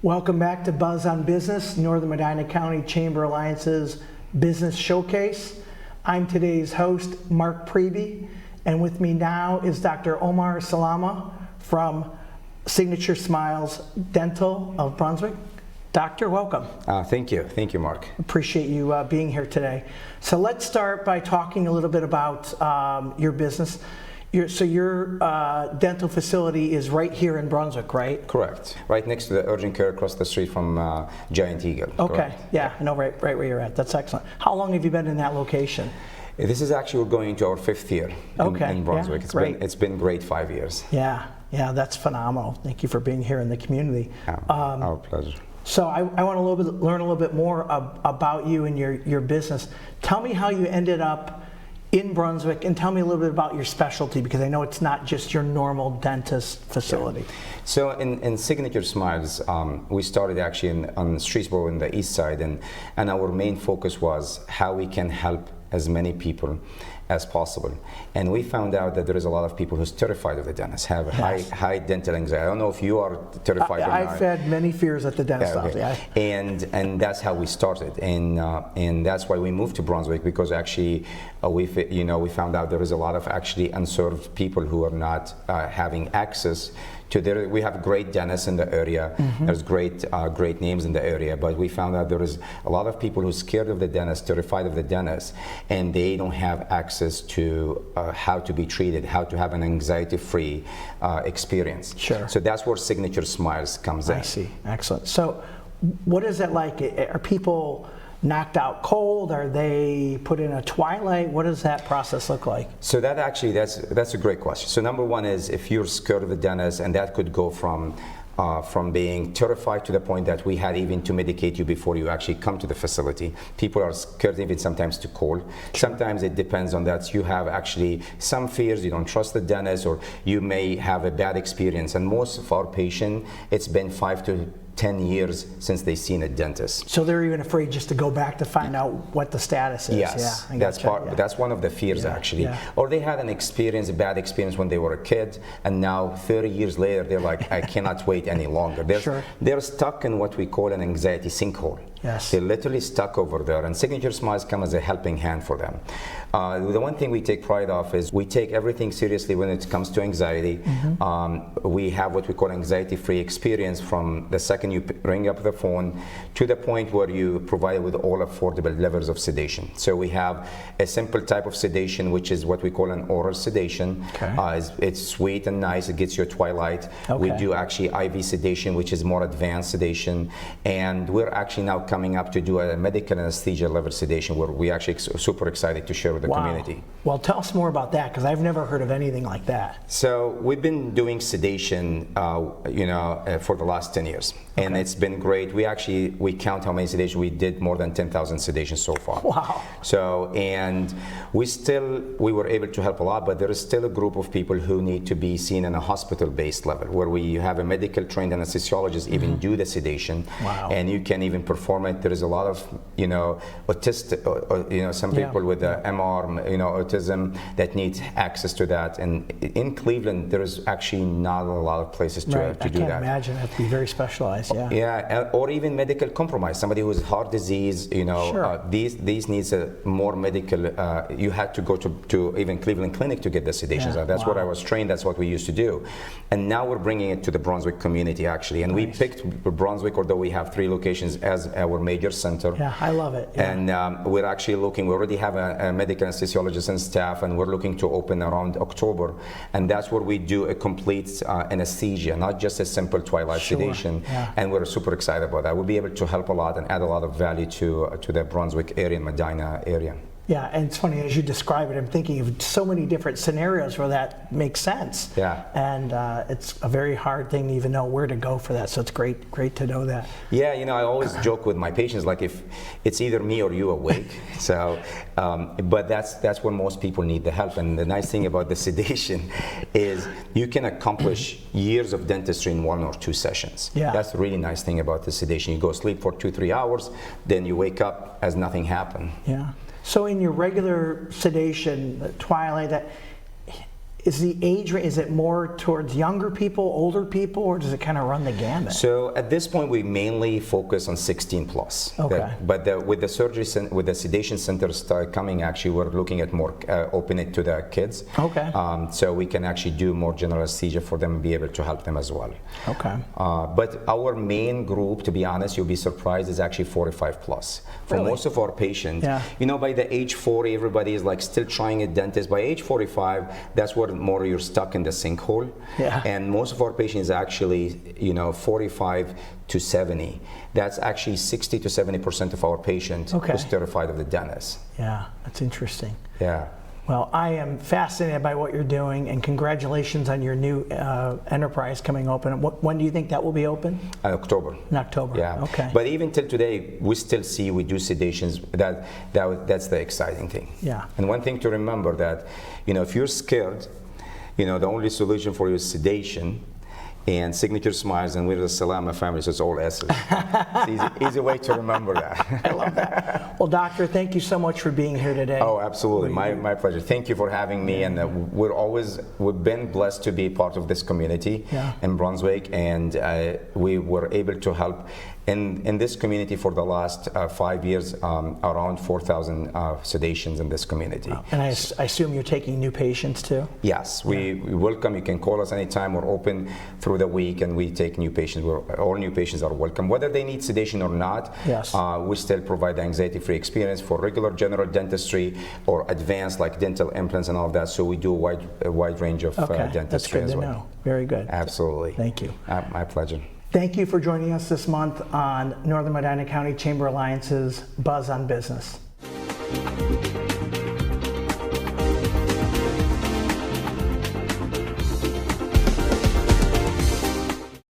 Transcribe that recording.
Welcome back to Buzz on Business, Northern Medina County Chamber Alliance's Business Showcase. I'm today's host, Mark Priebe, and with me now is Dr. Omar Salama from Signature Smiles Dental of Brunswick. Doctor, welcome. Thank you. Thank you, Mark. Appreciate you being here today. So let's start by talking a little bit about your business. Your dental facility is right here in Brunswick, right? Correct. Right next to the urgent care across the street from Giant Eagle. Okay, correct? Yeah, I know right where you're at. That's excellent. How long have you been in that location? This is actually, we're going into our 5th year in Brunswick. Yeah, It's been great 5 years. Yeah, that's phenomenal. Thank you for being here in the community. Our pleasure. So I want to learn a little bit more about you and your business. Tell me how you ended up in Brunswick, and tell me a little bit about your specialty, because I know it's not just your normal dentist facility. Yeah. So in Signature Smiles, we started actually on Streetsboro in the east side, and our main focus was how we can help as many people as possible. And we found out that there is a lot of people who's terrified of the dentist, have high dental anxiety. I don't know if you are terrified or not. I've had many fears at the dentist office. Okay. And that's how we started, and that's why we moved to Brunswick, because actually we found out there is a lot of actually unserved people who are not having access to their. We have great dentists in the area. Mm-hmm. There's great names in the area, but we found out there is a lot of people who are scared of the dentist, terrified of the dentist, and they don't have access to how to be treated, how to have an anxiety-free experience. Sure. So that's where Signature Smiles comes in. I see. Excellent. So what is it like? Are people knocked out cold? Are they put in a twilight? What does that process look like? So that's a great question. So number one is, if you're scared of the dentist, and that could go from being terrified to the point that we had even to medicate you before you actually come to the facility. People are scared even sometimes to call. Sure. Sometimes it depends on that. You have actually some fears, you don't trust the dentist, or you may have a bad experience. And most of our patients, it's been 5 to 10 years since they've seen a dentist. So they're even afraid just to go back to find out what the status is. Yes, yeah, that's one of the fears actually. Yeah. Or they had a bad experience when they were a kid, and now 30 years later they're like, I cannot wait any longer. They're stuck in what we call an anxiety sinkhole. Yes. They're literally stuck over there, and Signature Smiles come as a helping hand for them. The one thing we take pride of is we take everything seriously when it comes to anxiety. Mm-hmm. We have what we call anxiety-free experience from the second you ring up the phone to the point where you provide with all affordable levels of sedation. So we have a simple type of sedation, which is what we call an oral sedation. Okay. It's sweet and nice. It gets you a twilight. Okay. We do actually IV sedation, which is more advanced sedation, and we're actually now coming up to do a medical anesthesia level sedation, where we actually super excited to share with the community. Well, tell us more about that, because I've never heard of anything like that. So we've been doing sedation, for the last 10 years. And it's been great. We count how many sedations we did, more than 10,000 sedations so far. Wow. So, and we were able to help a lot, but there is still a group of people who need to be seen in a hospital-based level, where we have a medical trained anesthesiologist even do the sedation. Wow. And you can even perform it. There is a lot of, autistic, some people with MR, autism, that need access to that. And in Cleveland, there is actually not a lot of places to do that. I can't imagine. It has to be very specialized. Yeah, or even medical compromise. Somebody who has heart disease, Sure. These needs a more medical. You had to go to even Cleveland Clinic to get the sedations. Yeah. That's what I was trained. That's what we used to do, and now we're bringing it to the Brunswick community actually. And we picked Brunswick, although we have 3 locations, as our major center. Yeah, I love it. Yeah. And we're actually looking. We already have a medical anesthesiologist and staff, and we're looking to open around October, and that's where we do a complete anesthesia, not just a simple twilight sedation. Yeah. And we're super excited about that. We'll be able to help a lot and add a lot of value to the Brunswick area and Medina area. Yeah, and it's funny, as you describe it, I'm thinking of so many different scenarios where that makes sense. Yeah. And it's a very hard thing to even know where to go for that, so it's great to know that. Yeah, I always joke with my patients, like, if it's either me or you awake. So, but that's when most people need the help. And the nice thing about the sedation is you can accomplish years of dentistry in 1 or 2 sessions. Yeah. That's the really nice thing about the sedation. You go sleep for 2-3 hours, then you wake up as nothing happened. Yeah. So in your regular sedation, twilight, Is the age, is it more towards younger people, older people, or does it kind of run the gamut? So at this point, we mainly focus on 16 plus. Okay. With the surgery, with the sedation centers coming, actually, we're looking at more open it to the kids. Okay. So we can actually do more general anesthesia for them and be able to help them as well. Okay. But our main group, to be honest, you'll be surprised, is actually 45 plus. For Really? most of our patients, Yeah. by the age 40, everybody is like still trying a dentist. By age 45, that's where more you're stuck in the sinkhole. Yeah. And most of our patients actually, 45 to 70. That's actually 60 to 70% of our patients who's terrified of the dentist. Yeah, that's interesting. Yeah. Well, I am fascinated by what you're doing, and congratulations on your new enterprise coming open. When do you think that will be open? October. In October. Yeah. Okay. But even till today, we still see we do sedations. That's the exciting thing. Yeah. And one thing to remember that, if you're scared, the only solution for you is sedation. And Signature Smiles, and we're the Salama family, so it's all S's. It's easy way to remember that. I love that. Well, Doctor, thank you so much for being here today. Oh, absolutely. My pleasure. Thank you for having me. And we've been blessed to be part of this community in Brunswick, and we were able to help in this community for the last 5 years, around 4,000 sedations in this community. Wow. And I assume you're taking new patients too? Yes, we welcome. You can call us anytime. We're open through the week, and we take new patients. All new patients are welcome, whether they need sedation or not. Yes. We still provide the anxiety-free experience for regular general dentistry or advanced like dental implants and all of that. So we do a wide range of dentistry that's good as to well. know. Very good. Absolutely. Thank you. My pleasure. Thank you for joining us this month on Northern Medina County Chamber Alliance's Buzz on Business.